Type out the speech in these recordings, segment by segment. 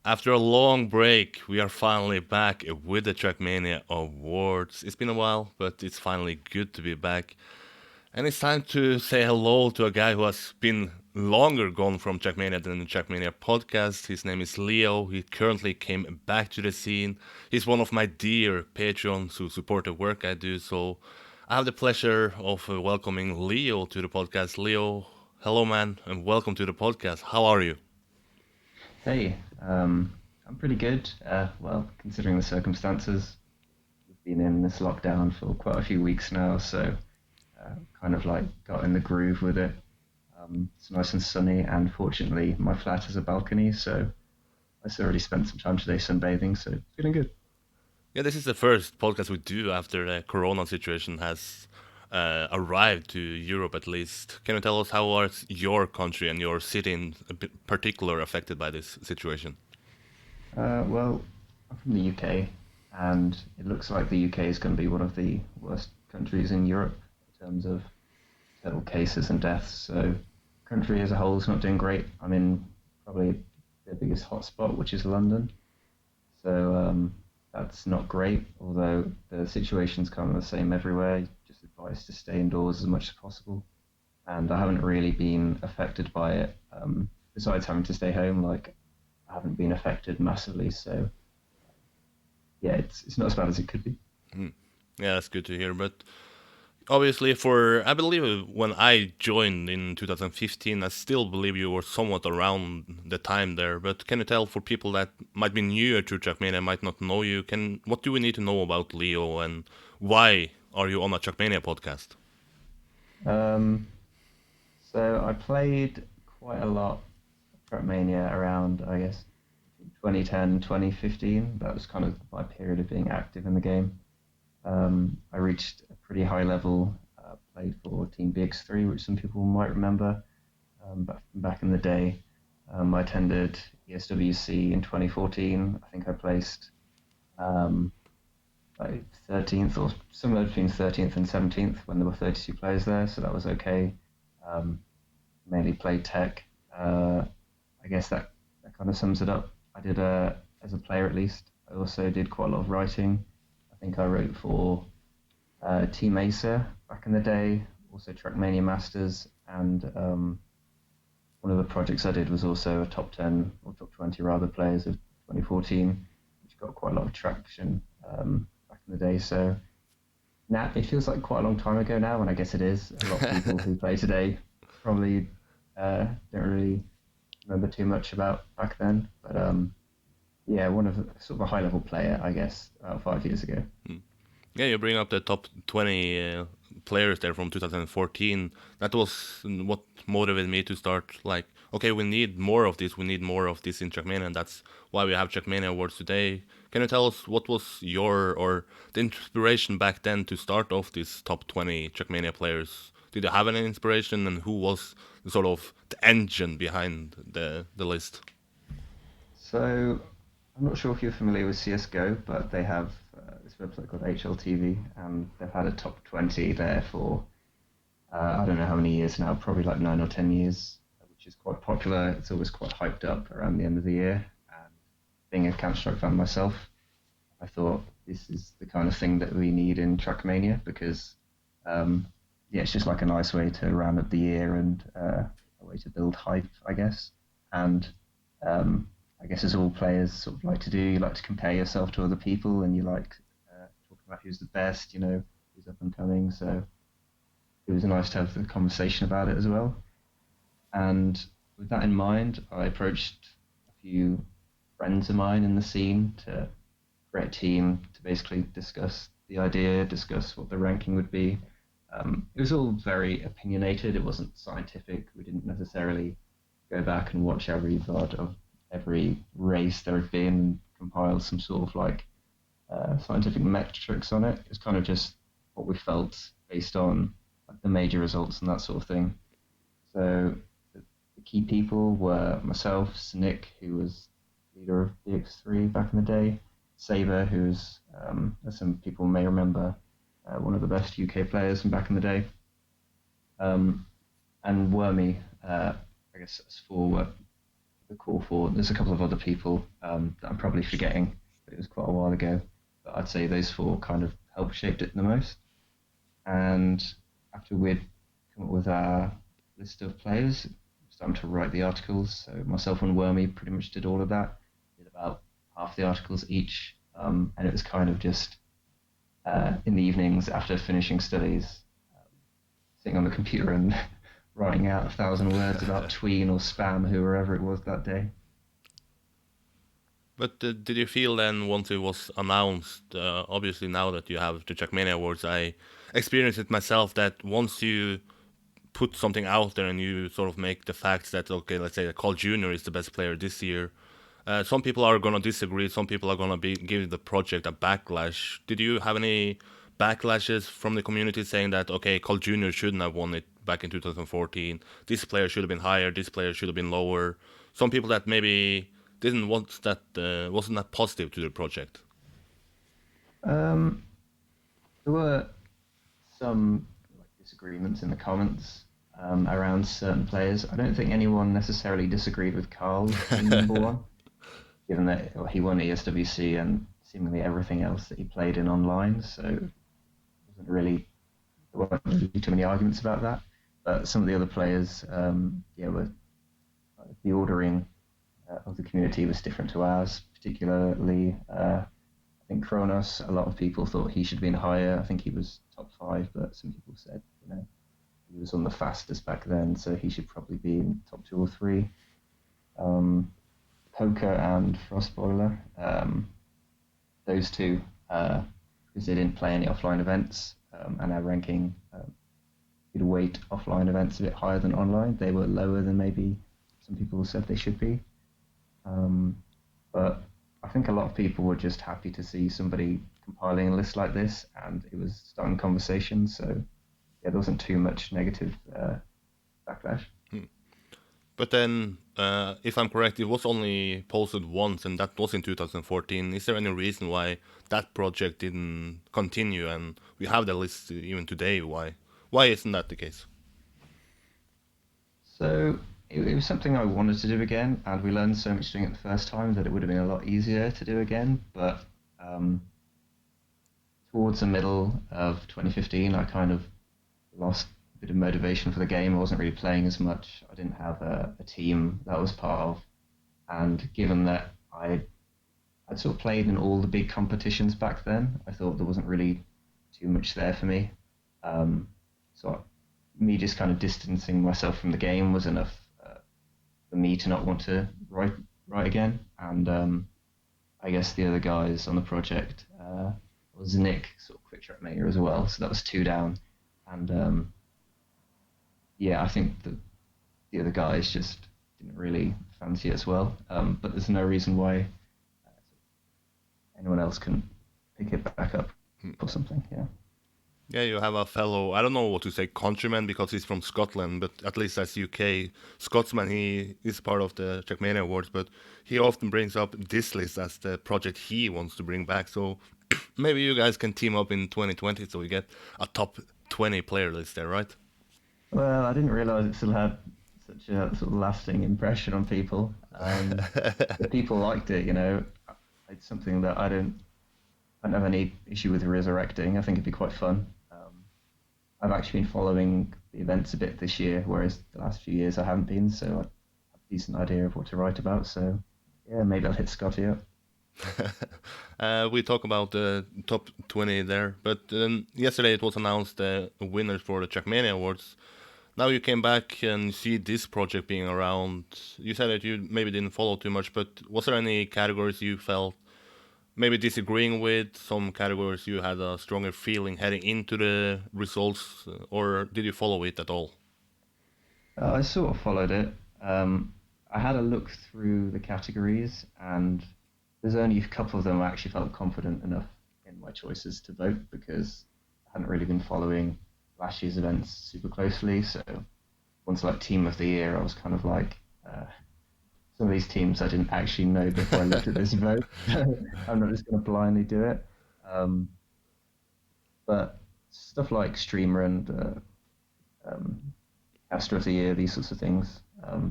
After a long break, we are finally back with the Trackmania Awards. It's been a while, but it's finally good to be back. And it's time to say hello to a guy who has been longer gone from Trackmania than the Trackmania podcast. His name is Leo. He currently came back to the scene. He's one of my dear patrons who support the work I do. So I have the pleasure of welcoming Leo to the podcast. Leo, hello, man, and welcome to the podcast. How are you? Hey, I'm pretty good. Well, considering the circumstances, we've been in this lockdown for quite a few weeks now, so kind of like got in the groove with it. It's nice and sunny, and fortunately, my flat has a balcony, so I already spent some time today sunbathing, so feeling good. Yeah, this is the first podcast we do after the Corona situation has arrived to Europe, at least. Can you tell us how are your country and your city in particular affected by this situation? Well, I'm from the UK, and it looks like the UK is going to be one of the worst countries in Europe in terms of total cases and deaths. So, country as a whole is not doing great. I'm in probably the biggest hotspot, which is London. So that's not great. Although the situation's kind of the same everywhere. Just advised to stay indoors as much as possible. And I haven't really been affected by it. Besides having to stay home, like I haven't been affected massively. So yeah, it's not as bad as it could be. Hmm. Yeah, that's good to hear. But obviously, for I believe when I joined in 2015, I still believe you were somewhat around the time there. But can you tell for people that might be newer to Trackmania, might not know you, can what do we need to know about Leo and why are you on a Trackmania podcast? Um, so I played quite a lot of Trackmania around, I guess, 2010, 2015. That was kind of my period of being active in the game. I reached a pretty high level, played for Team BX3, which some people might remember back in the day. I attended ESWC in 2014. I think I placed um, like 13th or somewhere between 13th and 17th when there were 32 players there, so that was okay. Um, Mainly played tech. I guess that kind of sums it up. I did, as a player at least, I also did quite a lot of writing. I think I wrote for Team Acer back in the day, also Trackmania Masters, and one of the projects I did was also a top 10 or top 20 rather players of 2014, which got quite a lot of traction back in the day. So now it feels like quite a long time ago now, and I guess it is. A lot of people who play today probably don't really remember too much about back then. But yeah, one of sort of a high level player, I guess, about 5 years ago. Hmm. Yeah, you bring up the top 20 players there from 2014. That was what motivated me to start. Like, okay, we need more of this. We need more of this in Trackmania, and that's why we have Trackmania Awards today. Can you tell us what was your or the inspiration back then to start off these top 20 Trackmania players? Did you have any inspiration, and who was sort of the engine behind the list? So I'm not sure if you're familiar with CS:GO, but they have this website called HLTV, and they've had a top 20 there for I don't know how many years now, probably like 9 or 10 years, which is quite popular. It's always quite hyped up around the end of the year. And being a Counter-Strike fan myself, I thought this is the kind of thing that we need in Trackmania because, yeah, it's just like a nice way to round up the year and a way to build hype, I guess. And I guess as all players sort of like to do, you like to compare yourself to other people and you like talking about who's the best, who's up and coming. So it was nice to have the conversation about it as well. And with that in mind, I approached a few friends of mine in the scene to create a team to basically discuss the idea, discuss what the ranking would be. It was all very opinionated. It wasn't scientific. We didn't necessarily go back and watch every VOD of every race there had been and compile some sort of like scientific metrics on it. It's kind of just what we felt based on like, the major results and that sort of thing. So the key people were myself, Nick, who was leader of BX3 back in the day, Saber, who's, as some people may remember, one of the best UK players from back in the day, um, and Wormy, I guess as forward. the core four. There's a couple of other people that I'm probably forgetting, but it was quite a while ago. But I'd say those four kind of helped shaped it the most. And after we'd come up with our list of players, starting to write the articles. So myself and Wormy pretty much did all of that. Did about half the articles each, and it was kind of just in the evenings after finishing studies, sitting on the computer and writing out 1,000 words about tween or spam, whoever it was that day. But did you feel then once it was announced, obviously now that you have the Trackmania Awards, I experienced it myself that once you put something out there and you sort of make the facts that, okay, let's say that Carl Jr. is the best player this year, some people are going to disagree, some people are going to be give the project a backlash. Did you have any backlashes from the community saying that, okay, Carl Jr. shouldn't have won it back in 2014, this player should have been higher, this player should have been lower? Some people that maybe didn't want that, wasn't that positive to the project. Um, there were some disagreements in the comments around certain players. I don't think anyone necessarily disagreed with Carl being number one, given that he won ESWC and seemingly everything else that he played in online. So there weren't really too many arguments about that. But some of the other players, were the ordering of the community was different to ours, particularly. I think Kronos, a lot of people thought he should have been higher. I think he was top 5, but some people said, he was on the fastest back then, so he should probably be in top 2 or 3. Poker and Frostboiler, those two, because they didn't play any offline events, and our ranking did weight offline events a bit higher than online. They were lower than maybe some people said they should be. But I think a lot of people were just happy to see somebody compiling a list like this, and it was starting conversations. So yeah, there wasn't too much negative backlash. But then, if I'm correct, it was only posted once, and that was in 2014. Is there any reason why that project didn't continue, and we have the list even today? Why isn't that the case? So it was something I wanted to do again, and we learned so much doing it the first time that it would have been a lot easier to do again. But towards the middle of 2015, I kind of lost a bit of motivation for the game. I wasn't really playing as much. I didn't have a team that I was part of, and given that I'd sort of played in all the big competitions back then, I thought there wasn't really too much there for me. So me just kind of distancing myself from the game was enough for me to not want to write again. And I guess the other guys on the project was Nick, sort of quick Trackmania as well. So that was 2 down. And I think the other guys just didn't really fancy it as well. But there's no reason why anyone else can pick it back up or something. Yeah. Yeah, you have a fellow, I don't know what to say, countryman, because he's from Scotland, but at least as UK Scotsman, he is part of the Trackmania Awards, but he often brings up this list as the project he wants to bring back. So maybe you guys can team up in 2020 so we get a top 20 player list there, right? Well, I didn't realise it still had such a sort of lasting impression on people. The people liked it, It's something that I don't have any issue with resurrecting. I think it'd be quite fun. I've actually been following the events a bit this year, whereas the last few years I haven't been, so I have a decent idea of what to write about. So, yeah, maybe I'll hit Scotty up. We talk about the top 20 there, but yesterday it was announced the winners for the Trackmania Awards. Now you came back and see this project being around. You said that you maybe didn't follow too much, but was there any categories you felt maybe disagreeing with, some categories you had a stronger feeling heading into the results, or did you follow it at all? I sort of followed it. I had a look through the categories, and there's only a couple of them I actually felt confident enough in my choices to vote because I hadn't really been following last year's events super closely. So once like Team of the Year, I was kind of like, some of these teams I didn't actually know before I looked at this vote. I'm not just going to blindly do it. But stuff like Streamer and Caster of the Year, these sorts of things,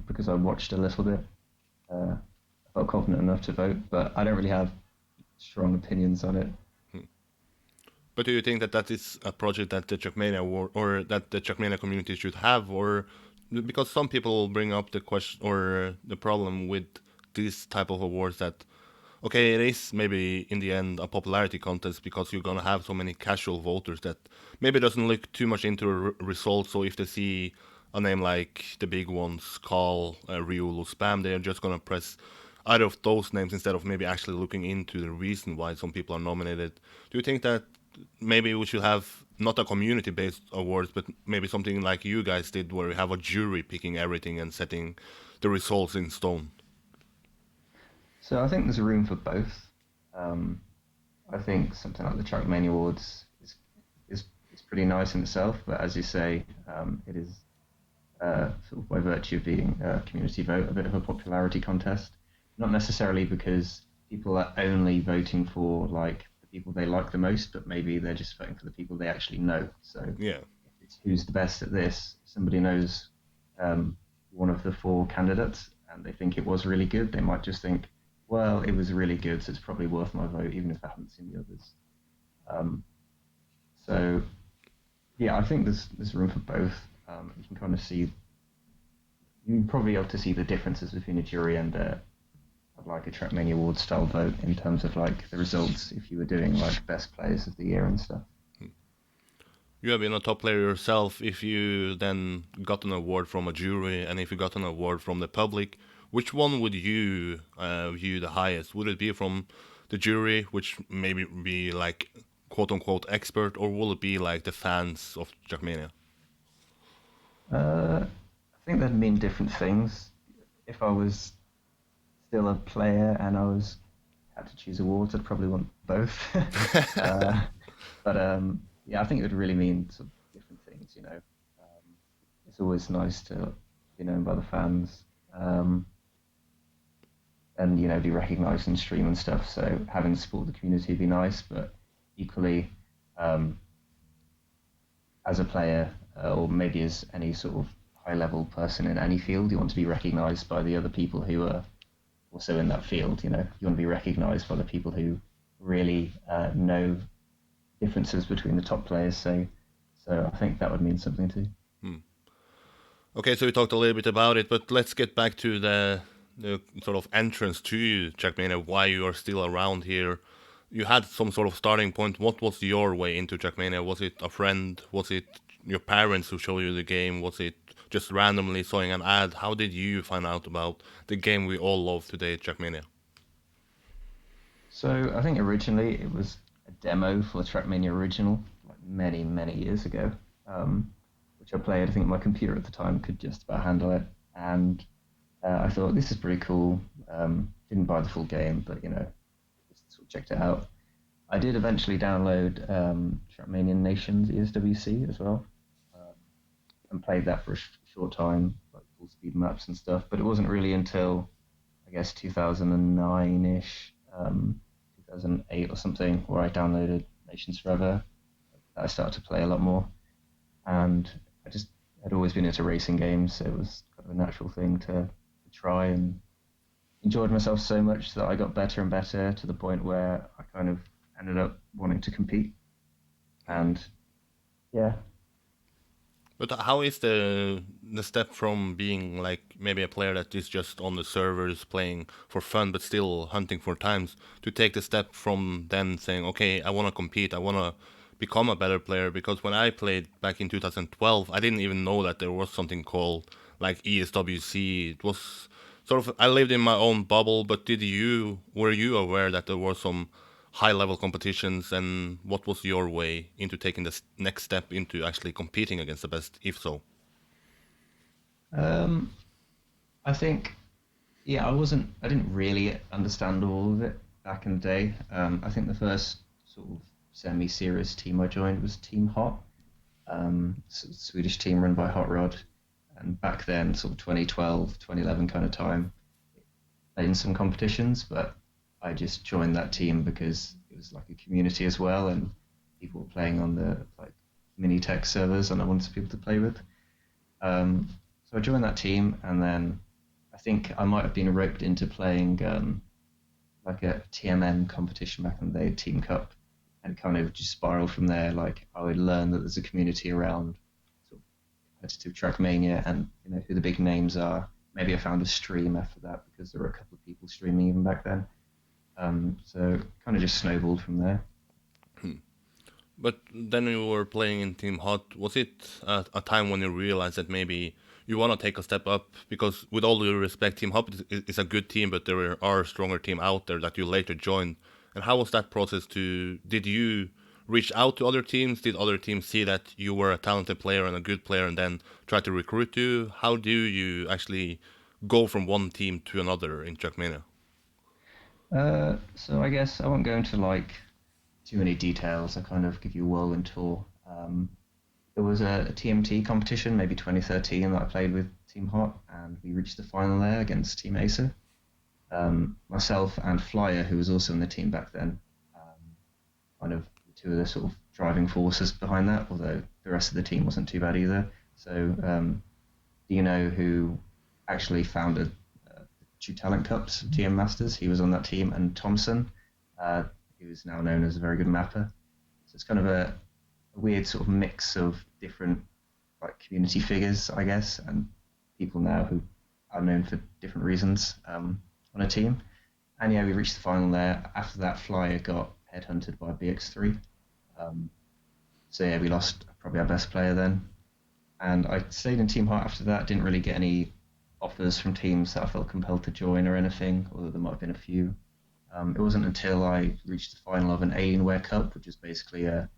because I watched a little bit. I felt confident enough to vote, but I don't really have strong opinions on it. But do you think that that is a project that the Trackmania or that the Trackmania community should have, or because some people bring up the question or the problem with this type of awards that okay, it is maybe in the end a popularity contest because you're gonna have so many casual voters that maybe doesn't look too much into results. So if they see a name like the big ones, Call, Riolu, Spam, they're just gonna press either of those names instead of maybe actually looking into the reason why some people are nominated. Do you think that maybe we should have not a community-based awards, but maybe something like you guys did, where you have a jury picking everything and setting the results in stone? So I think there's room for both. Um, I think something like the Trackmania Awards is pretty nice in itself, but as you say, it is sort of by virtue of being a community vote, a bit of a popularity contest. Not necessarily because people are only voting for like the people they like the most, but maybe they're just voting for the people they actually know. So Yeah. if it's who's the best at this, somebody knows one of the four candidates and they think it was really good, they might just think, well, it was really good, so it's probably worth my vote, even if I haven't seen the others. Um, so yeah, I think there's room for both. You can kind of see you probably able to see the differences between a jury and like a Trackmania Award style vote in terms of like the results if you were doing like best players of the year and stuff. You have been a top player yourself. If you then got an award from a jury and if you got an award from the public, which one would you view the highest? Would it be from the jury, which maybe be like quote unquote expert, or will it be like the fans of Trackmania? I think that'd mean different things. If I was still a player and I was had to choose awards, I'd probably want both. uh, but yeah, I think it would really mean sort of different things. It's always nice to be known by the fans. And be recognised in stream and stuff. So having support the community would be nice, but equally, um, as a player or maybe as any sort of high level person in any field, you want to be recognised by the other people who are also in that field. You want to be recognised by the people who really know differences between the top players. So I think that would mean something too. Hmm. Okay, so we talked a little bit about it, but let's get back to the sort of entrance to Trackmania, why you are still around here. You had some sort of starting point. What was your way into Trackmania? Was it a friend? Was it your parents who showed you the game? Was it just randomly seeing an ad? How did you find out about the game we all love today, Trackmania? So I think originally it was a demo for Trackmania Original, like many, many years ago, which I played. I think my computer at the time could just about handle it, and I thought this is pretty cool. Didn't buy the full game, but just sort of checked it out. I did eventually download Trackmania Nations ESWC as well, um, and played that for a short time, like full speed maps and stuff. But it wasn't really until I guess 2009-ish, 2008 or something, where I downloaded Nations Forever. I started to play a lot more, and I just had always been into racing games, so it was kind of a natural thing to try, and enjoyed myself so much that I got better and better to the point where I kind of ended up wanting to compete. And yeah, But how is the step from being like maybe a player that is just on the servers playing for fun but still hunting for times to take the step from then saying, okay, I want to compete, I want to become a better player? Because when I played back in 2012, I didn't even know that there was something called like ESWC. It was sort of I lived in my own bubble, but were you aware that there were some high level competitions, and what was your way into taking the next step into actually competing against the best, if so? um, I think I didn't really understand all of it back in the day. I think the first sort of semi-serious team I joined was Team Hot, Swedish team run by Hot Rod, and back then, sort of 2012, 2011 kind of time, played in some competitions, but I just joined that team because it was like a community as well, and people were playing on the like mini tech servers, and I wanted people to play with. So I joined that team, and then I think I might have been roped into playing like a TMN competition back in the day, Team Cup, and kind of just spiraled from there. Like I would learn that there's a community around sort of competitive Trackmania and who the big names are. Maybe I found a stream after that because there were a couple of people streaming even back then. So kind of just snowballed from there. But then you were playing in Team Hot. Was it a time when you realized that maybe you want to take a step up? Because with all due respect, Team Hot is a good team, but there are a stronger team out there that you later joined. And how was that process to, did you reach out to other teams? Did other teams see that you were a talented player and a good player and then try to recruit you? How do you actually go from one team to another in Trackmania? So I guess I won't go into like too many details. I kind of give you a whirlwind tour. There was a TMT competition, maybe 2013, that I played with Team Hot, and we reached the final there against Team Acer. Myself and Flyer, who was also in the team back then, kind of two of the sort of driving forces behind that, although the rest of the team wasn't too bad either. So Dino, who actually founded Two Talent Cups, TM Masters, he was on that team, and Thompson, who is now known as a very good mapper. So it's kind of a weird sort of mix of different like community figures, I guess, and people now who are known for different reasons on a team. And yeah, we reached the final there. After that, Flyer got headhunted by BX3. So yeah, we lost probably our best player then. And I stayed in Team Heart after that. Didn't really get any offers from teams that I felt compelled to join or anything, although there might have been a few. It wasn't until I reached the final of an Alienware Cup, which is basically a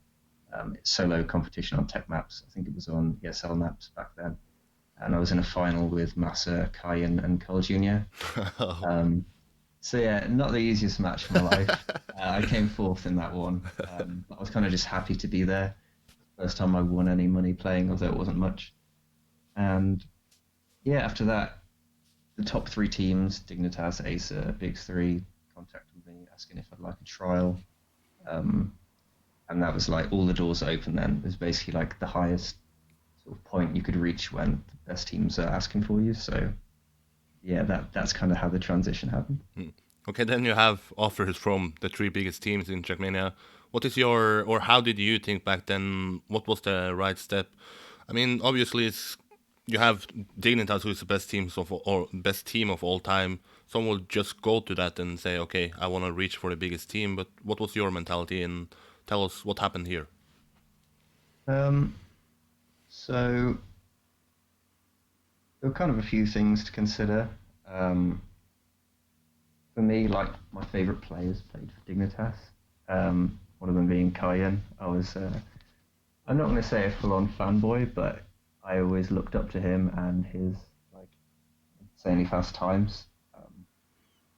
solo competition on tech maps. I think it was on ESL maps back then. And I was in a final with Massa, Kyan, and Cole Jr. So yeah, not the easiest match of my life. I came fourth in that one. I was kind of just happy to be there. First time I won any money playing, although it wasn't much. And yeah, after that, the top three teams, Dignitas, Acer, Big Three, contacted me asking if I'd like a trial. And that was like all the doors open then. It was basically like the highest sort of point you could reach when the best teams are asking for you. So yeah, that's kind of how the transition happened. Okay, then you have offers from the three biggest teams in Trackmania. What is your, or how did you think back then? What was the right step? I mean, obviously, you have Dignitas, who is the best teams of or best team of all time. Some will just go to that and say, okay, I want to reach for the biggest team. But what was your mentality? And tell us what happened here. So there were kind of a few things to consider. For me, like my favourite players played for Dignitas. One of them being Kyan. I'm not going to say a full-on fanboy, but I always looked up to him and his like insanely fast times.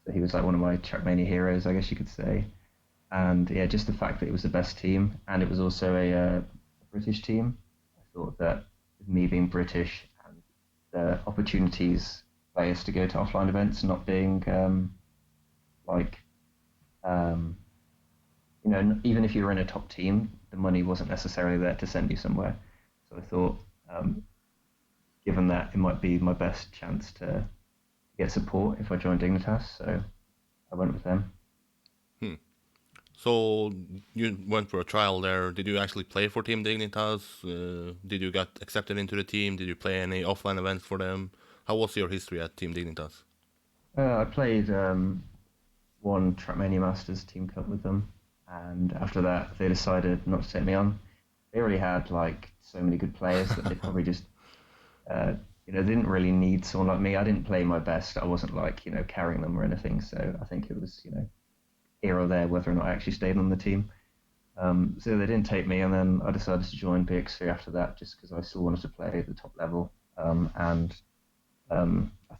So he was like one of my Trackmania heroes, I guess you could say. And yeah, just the fact that it was the best team and it was also a British team. I thought that with me being British and the opportunities players to go to offline events not being even if you were in a top team, the money wasn't necessarily there to send you somewhere. So I thought, given that, it might be my best chance to get support if I joined Dignitas. So I went with them. So you went for a trial there. Did you actually play for Team Dignitas? Did you get accepted into the team? Did you play any offline events for them? How was your history at Team Dignitas? I played one Trackmania Masters Team Cup with them, and after that, they decided not to take me on. They already had like so many good players that they probably just, they didn't really need someone like me. I didn't play my best. I wasn't like carrying them or anything. So I think it was here or there whether or not I actually stayed on the team. So they didn't take me, and then I decided to join BX3 after that, just because I still wanted to play at the top level. I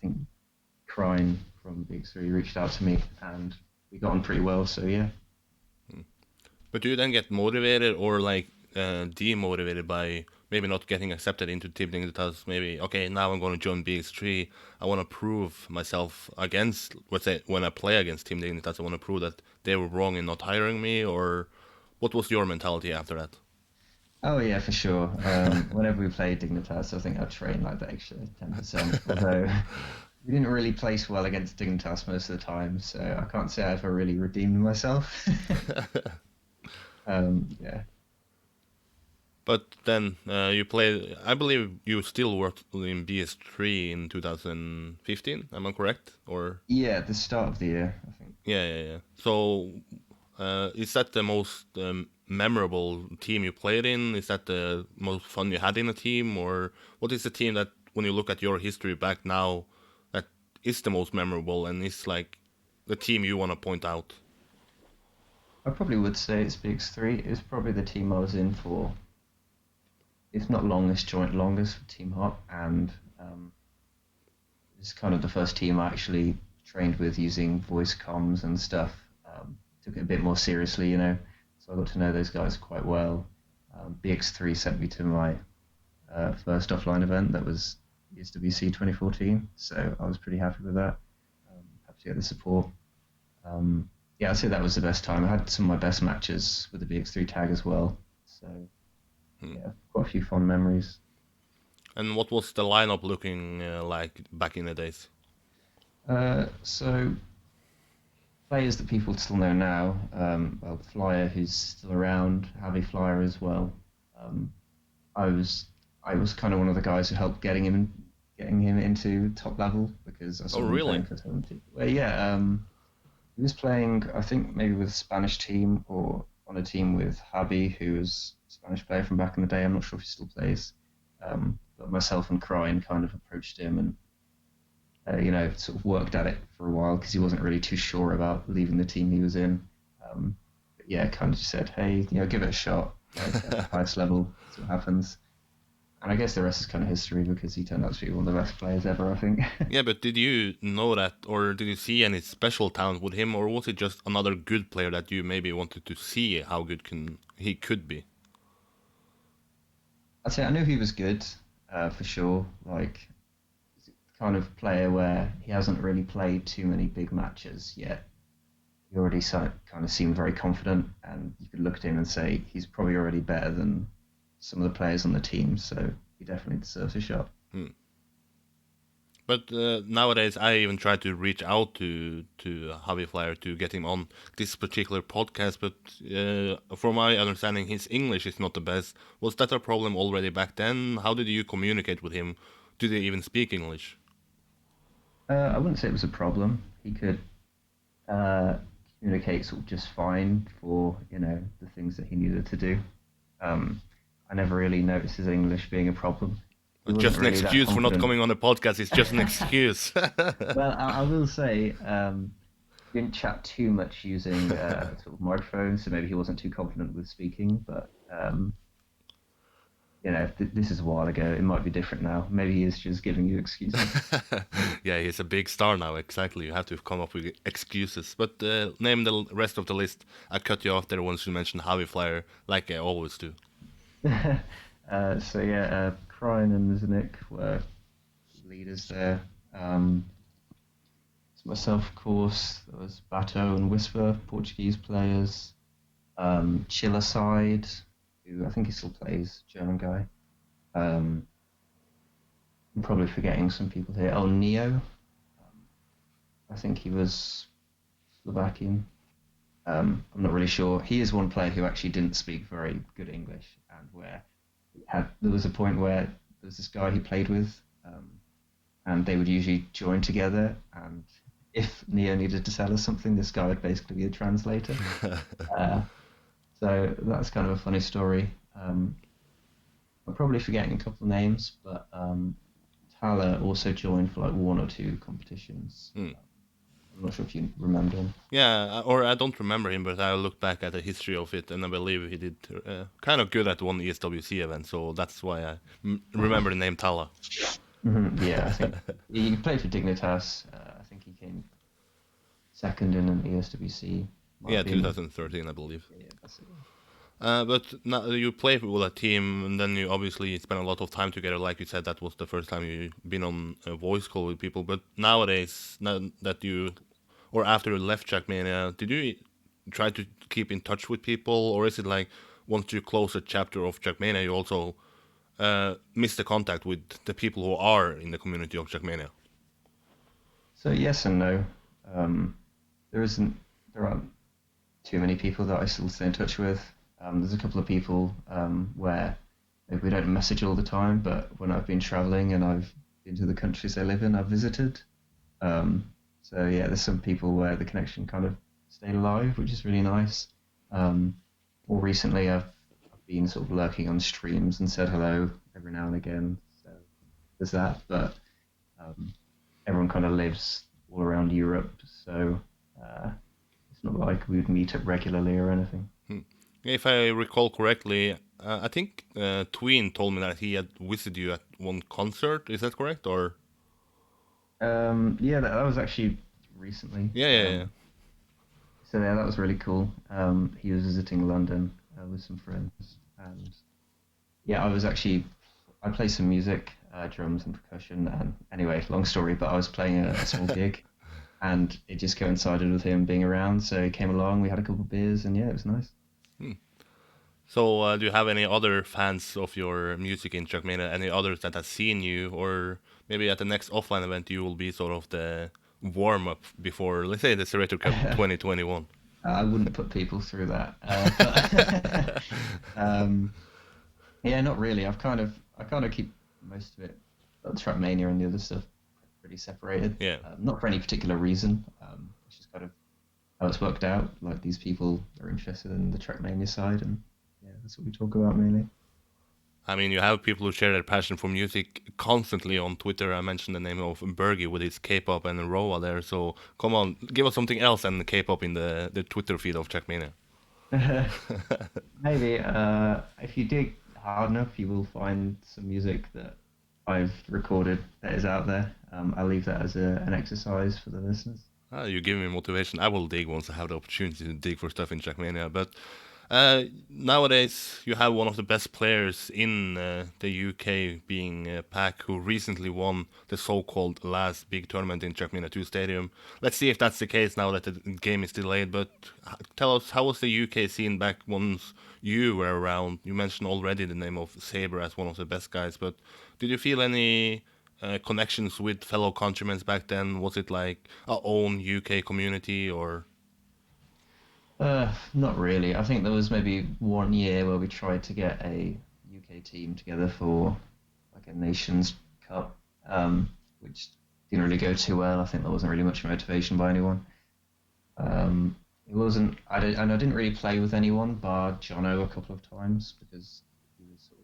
think Crine from BX3 reached out to me, and we got on pretty well. So yeah. But do you then get motivated or like demotivated by maybe not getting accepted into Team Dignitas? Maybe, okay, now I'm going to join BX3. I want to prove myself against, let's say, when I play against Team Dignitas, I want to prove that they were wrong in not hiring me. Or what was your mentality after that? Oh yeah, for sure. Whenever we played Dignitas, I think I trained like the extra 10%. Although we didn't really place well against Dignitas most of the time, so I can't say I ever really redeemed myself. Yeah. But then you played. I believe you still worked in BS3 in 2015. Am I correct? Or Yeah, at the start of the year, I think. yeah. So is that the most memorable team you played in? Is that the most fun you had in a team, or what is the team that, when you look at your history back now, that is the most memorable and is like the team you want to point out? I probably would say it's BX3. It's probably the team I was in for, if not longest, joint longest for Team Hop, and it's kind of the first team I actually trained with using voice comms and stuff. Took it a bit more seriously, so I got to know those guys quite well. BX3 sent me to my first offline event that was ESWC 2014, so I was pretty happy with that. Happy to get the support. Yeah, I'd say that was the best time. I had some of my best matches with the BX3 tag as well, so yeah, quite a few fond memories. And what was the lineup looking like back in the days? So players that people still know now, well, Flyer, who's still around, Javi Flyer as well. Um, I was I was kind of one of the guys who helped getting him into top level because I Oh, saw him really? playing for 70. Well, yeah, he was playing, I think maybe with a Spanish team or on a team with Javi, who was a Spanish player from back in the day. I'm not sure if he still plays. But myself and Cryan kind of approached him and sort of worked at it for a while because he wasn't really too sure about leaving the team he was in. But yeah, kind of just said, hey, give it a shot, like at the highest level, see what happens. And I guess the rest is kind of history because he turned out to be one of the best players ever, I think. Yeah, but did you know that, or did you see any special talent with him, or was it just another good player that you maybe wanted to see how good can he could be? I'd say I knew he was good, for sure. Like, he's the kind of player where he hasn't really played too many big matches yet. He already kind of seemed very confident, and you could look at him and say he's probably already better than some of the players on the team, so he definitely deserves a shot. Hmm. But nowadays, I even try to reach out to Javi Flyer to get him on this particular podcast. But from my understanding, his English is not the best. Was that a problem already back then? How did you communicate with him? Did he even speak English? I wouldn't say it was a problem. He could uh, communicate sort of just fine for the things that he needed to do. Um, I never really noticed his English being a problem. He wasn't Just an really that excuse for not confident. coming on the podcast. It's just an excuse. Well, I will say he didn't chat too much using sort of microphone, so maybe he wasn't too confident with speaking. But this is a while ago. It might be different now. Maybe he is just giving you excuses. Yeah, he's a big star now. Exactly. You have to come up with excuses. But name the rest of the list. I cut you off there once you mentioned Javi Flyer, like I always do. So yeah, Krine and Znik were leaders there. So myself, of course. There was Bato and Whisper, Portuguese players. Chiller Side, who I think he still plays, German guy. Um, I'm probably forgetting some people here. Oh, Neo. I think he was Slovakian. I'm not really sure. He is one player who actually didn't speak very good English, and where there was a point where there was this guy he played with, and they would usually join together. And if Neo needed to tell us something, this guy would basically be a translator. Uh, so that's kind of a funny story. I'm probably forgetting a couple of names, but Tala also joined for like one or two competitions. Hmm. I'm not sure if you remember him. Yeah, or I don't remember him, but I looked back at the history of it, and I believe he did kind of good at one ESWC event, so that's why I remember the name Tala. Yeah, I think he played for Dignitas. I think he came second in an ESWC. Might Yeah, have been. 2013, I believe. Yeah, that's it. But now you play with a team, and then you obviously spend a lot of time together. Like you said, that was the first time you've been on a voice call with people. But nowadays, now that you, or after you left Trackmania, did you try to keep in touch with people, or is it like once you close a chapter of Trackmania, you also miss the contact with the people who are in the community of Trackmania? So yes and no. Um, there isn't there aren't too many people that I still stay in touch with. There's a couple of people where maybe we don't message all the time, but when I've been traveling and I've been to the countries they live in, I've visited. Um, so yeah, there's some people where the connection kind of stayed alive, which is really nice. Um, More recently, I've been sort of lurking on streams and said hello every now and again. So there's that, but um, everyone kind of lives all around Europe, so uh, it's not like we would meet up regularly or anything. Hmm. If I recall correctly, I think Tween told me that he had visited you at one concert. Is that correct? Or Yeah, that was actually recently. yeah, yeah, yeah. So yeah, that was really cool. He was visiting London with some friends, and yeah, I play some music, drums and percussion. And anyway, long story, but I was playing a small gig, and it just coincided with him being around. So he came along. We had a couple of beers, and yeah, it was nice. Hmm. So, do you have any other fans of your music in Trackmania? Any others that have seen you, or maybe at the next offline event you will be sort of the warm up before, let's say, the Serrator Cup 2021? I wouldn't put people through that, but yeah, not really. I kind of keep most of it, Trackmania and the other stuff, pretty separated. Yeah. Not for any particular reason. It's just kind of how it's worked out. Like these people are interested in the Trackmania side, and yeah, that's what we talk about mainly. I mean, you have people who share their passion for music constantly on Twitter. I mentioned the name of Bergie with his K-pop and Roa there. So come on, give us something else than the K-pop in the Twitter feed of Trackmania. Maybe if you dig hard enough, you will find some music that I've recorded that is out there. I'll leave that as an exercise for the listeners. You give me motivation. I will dig once I have the opportunity to dig for stuff in Trackmania. But nowadays, you have one of the best players in the UK, being Pack, who recently won the so-called last big tournament in Trackmania 2 Stadium. Let's see if that's the case now that the game is delayed. But tell us, how was the UK scene back once you were around? You mentioned already the name of Saber as one of the best guys, but did you feel any connections with fellow countrymen back then? Was it like our own UK community or? Not really. I think there was maybe one year where we tried to get a UK team together for like a Nations Cup, which didn't really go too well. I think there wasn't really much motivation by anyone. It wasn't. And I didn't really play with anyone bar Jono a couple of times because he was sort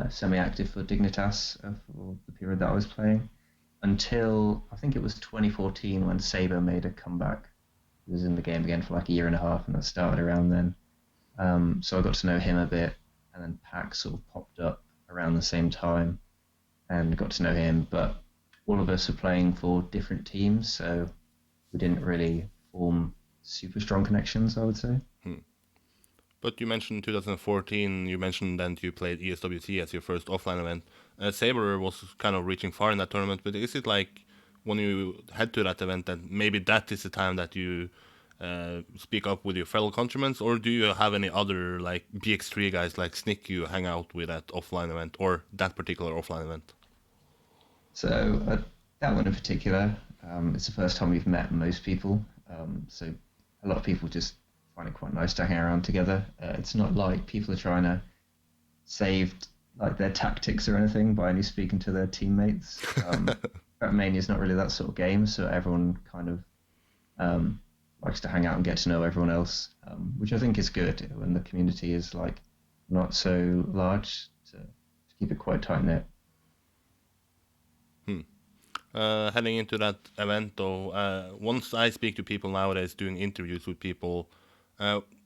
of semi-active for Dignitas for the period that I was playing until I think it was 2014 when Saber made a comeback. He was in the game again for like a year and a half, and that started around then. So I got to know him a bit, and then Pac sort of popped up around the same time, and got to know him. But all of us were playing for different teams, so we didn't really form super strong connections, I would say. Hmm. But you mentioned 2014. You mentioned that you played ESWC as your first offline event. Saber was kind of reaching far in that tournament. But is it like when you head to that event that maybe that is the time that you speak up with your fellow countrymen, or do you have any other like BX3 guys like Snick you hang out with at offline event or that particular offline event? So that one in particular, it's the first time we've met most people. So a lot of people just find it quite nice to hang around together. It's not like people are trying to save like their tactics or anything by only speaking to their teammates. Trackmania is not really that sort of game, so everyone kind of likes to hang out and get to know everyone else, which I think is good when the community is like not so large to keep it quite tight knit. Hmm. Heading into that event, though, once I speak to people nowadays, doing interviews with people,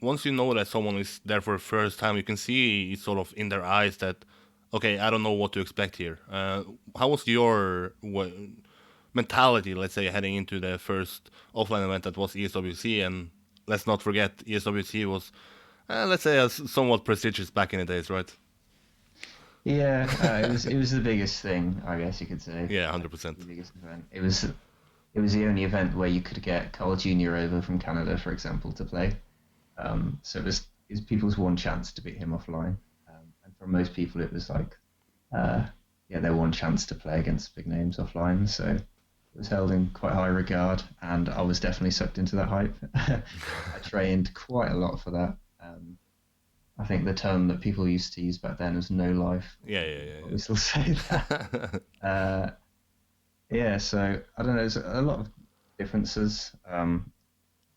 once you know that someone is there for the first time, you can see sort of in their eyes that, okay, I don't know what to expect here. How was your mentality, let's say, heading into the first offline event that was ESWC? And let's not forget, ESWC was, let's say, somewhat prestigious back in the days, right? Yeah, it was the biggest thing, I guess you could say. Yeah, The 100%. biggest event. It was the only event where you could get Carl Jr. over from Canada, for example, to play. So it was people's one chance to beat him offline. And for most people, it was like, yeah, their one chance to play against big names offline. So It was held in quite high regard, and I was definitely sucked into that hype. I trained quite a lot for that. I think the term that people used to use back then was no life. Yeah, People yeah, probably still say that. yeah, Uh, yeah, so I don't know. There's a lot of differences.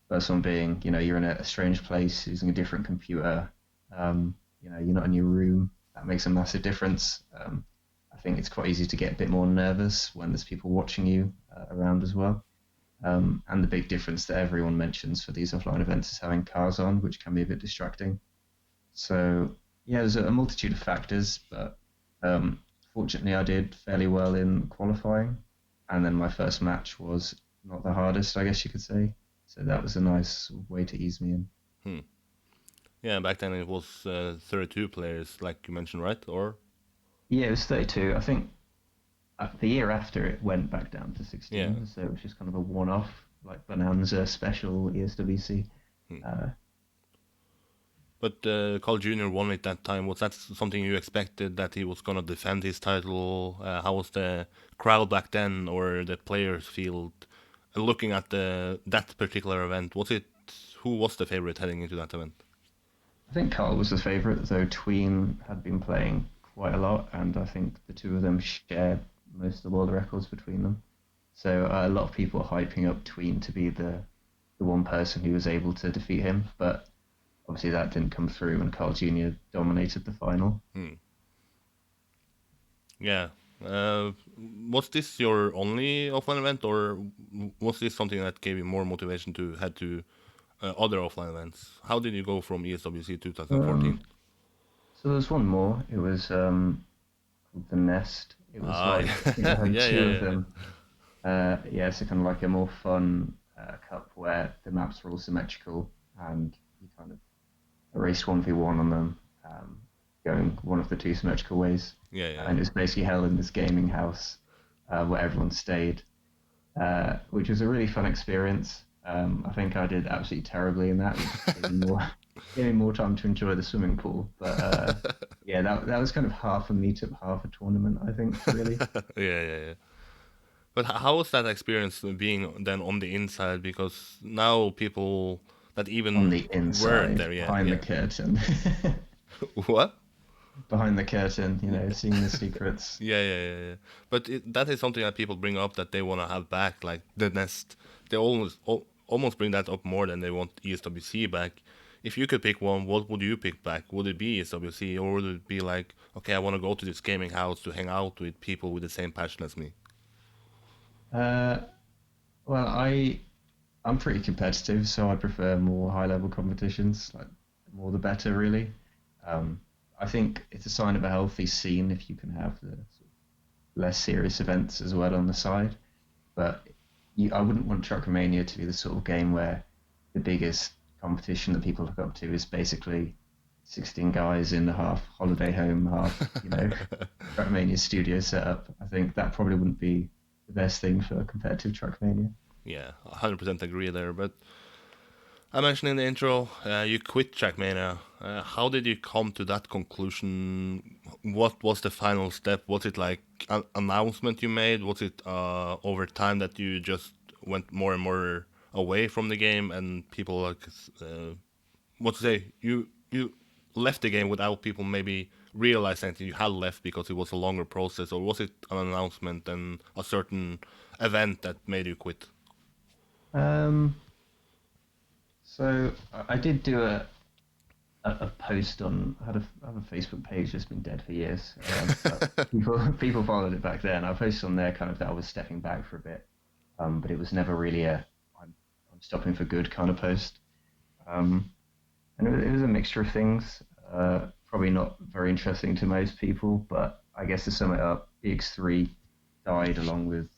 First one being, you're in a strange place using a different computer. You're not in your room. That makes a massive difference. I think it's quite easy to get a bit more nervous when there's people watching you around as well. And the big difference that everyone mentions for these offline events is having cars on, which can be a bit distracting. So yeah, there's a multitude of factors, but fortunately I did fairly well in qualifying, and then my first match was not the hardest, I guess you could say. So that was a nice sort of way to ease me in. hmm. Yeah, back then it was 32 players, like you mentioned, right? Or Yeah, it was 32. I think the year after it went back down to yeah. 16, so it was just kind of a one-off, like Bonanza special ESWC. Hmm. Uh, But Carl Jr. won it that time. Was that something you expected that he was gonna defend his title? How was the crowd back then, or the players' field, looking at the that particular event? Was it who was the favorite heading into that event? I think Carl was the favourite, though Tween had been playing quite a lot, and I think the two of them shared most of the world records between them. So a lot of people are hyping up Tween to be the one person who was able to defeat him, but obviously that didn't come through, and Carl Jr. dominated the final. Hmm. Yeah. Was this your only offline event, or was this something that gave you more motivation to head to other offline events? How did you go from ESWC 2014? So there was one more. It was called the Nest. It was Ah, like I think they yeah, had yeah, two of yeah, them. Yeah, so kind of like a more fun cup where the maps were all symmetrical and you kind of raced 1v1 on them, going one of the two symmetrical ways. yeah, yeah, And it was basically held in this gaming house where everyone stayed, which was a really fun experience. I think I did absolutely terribly in that, which gave me more time to enjoy the swimming pool. But yeah, that was kind of half a meetup, half a tournament, I think, really. yeah, yeah, yeah. But how was that experience being then on the inside? Because now people that On even the weren't inside, there, yeah, behind the yeah. curtain. What? Behind the curtain, seeing the secrets. Yeah, yeah, yeah, yeah. But that is something that people bring up that they want to have back, like the nest. They almost bring that up more than they want ESWC back. If you could pick one, what would you pick back? Would it be ESWC, or would it be like, okay, I want to go to this gaming house to hang out with people with the same passion as me? Uh, well, I'm pretty competitive, so I prefer more high level competitions. Like the more the better, really. Um, I think it's a sign of a healthy scene if you can have the sort of less serious events as well on the side. But I wouldn't want Trackmania to be the sort of game where the biggest competition that people look up to is basically 16 guys in the half holiday home, half, Trackmania studio setup. I think that probably wouldn't be the best thing for competitive Trackmania. Yeah, 100% agree there. But I mentioned in the intro, you quit Trackmania. How did you come to that conclusion? What was the final step? Was it like an announcement you made? Was it over time that you just went more and more away from the game and people like what to say? You left the game without people maybe realizing that you had left because it was a longer process, or was it an announcement and a certain event that made you quit? Um, so I did do a post on. I have a Facebook page that's been dead for years. But people followed it back then. I posted on there kind of that I was stepping back for a bit, but it was never really a I'm stopping for good kind of post. Um, and it was a mixture of things. Probably not very interesting to most people, but I guess to sum it up, EX3 died along with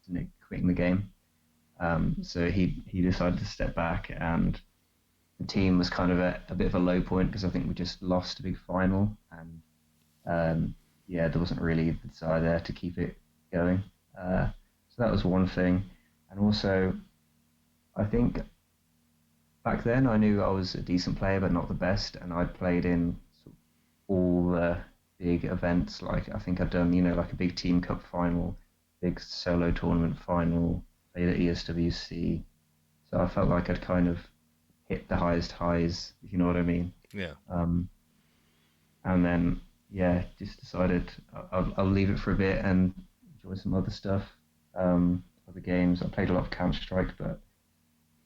Nick quitting the game. So he decided to step back, and the team was kind of at a bit of a low point because I think we just lost a big final, and yeah, there wasn't really the desire there to keep it going. So that was one thing, and also I think back then I knew I was a decent player, but not the best, and I'd played in sort of all the big events. Like I think I'd done, like a big team cup final, big solo tournament final, played at ESWC. So I felt like I'd kind of hit the highest highs, if you know what I mean. Yeah. Um, and then just decided I'll leave it for a bit and enjoy some other stuff, other games. I played a lot of Counter Strike, but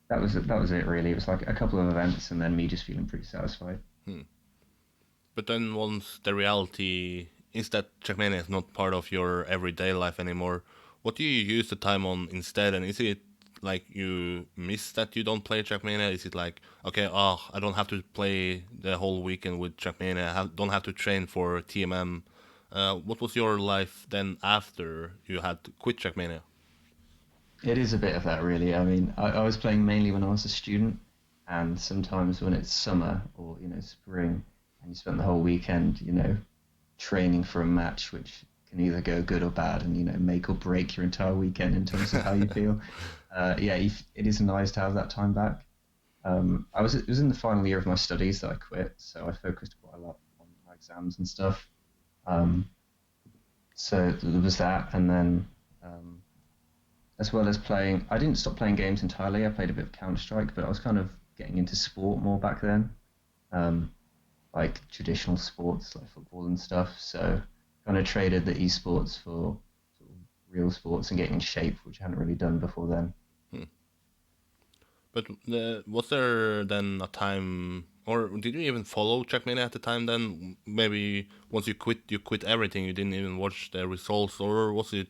that was it really. It was like a couple of events and then me just feeling pretty satisfied. Hmm. But then once the reality is that Trackmania is not part of your everyday life anymore, what do you use the time on instead? And is it like you miss that you don't play Trackmania? Is it like, okay, oh, I don't have to play the whole weekend with Trackmania, don't have to train for TMM? What was your life then after you had to quit Trackmania? It is a bit of that really. I mean, I was playing mainly when I was a student, and sometimes when it's summer or spring, and you spend the whole weekend training for a match, which can either go good or bad, and make or break your entire weekend in terms of how you feel. It is nice to have that time back. It was in the final year of my studies that I quit, so I focused quite a lot on my exams and stuff. Um, so there was that, and then um, as well as playing, I didn't stop playing games entirely. I played a bit of Counter Strike, but I was kind of getting into sport more back then, um, like traditional sports like football and stuff. So kind of traded the esports for sort of real sports and getting in shape, which I hadn't really done before then. Hmm. But was there then a time, or did you even follow Trackmania at the time? Then maybe once you quit everything. You didn't even watch the results, or was it,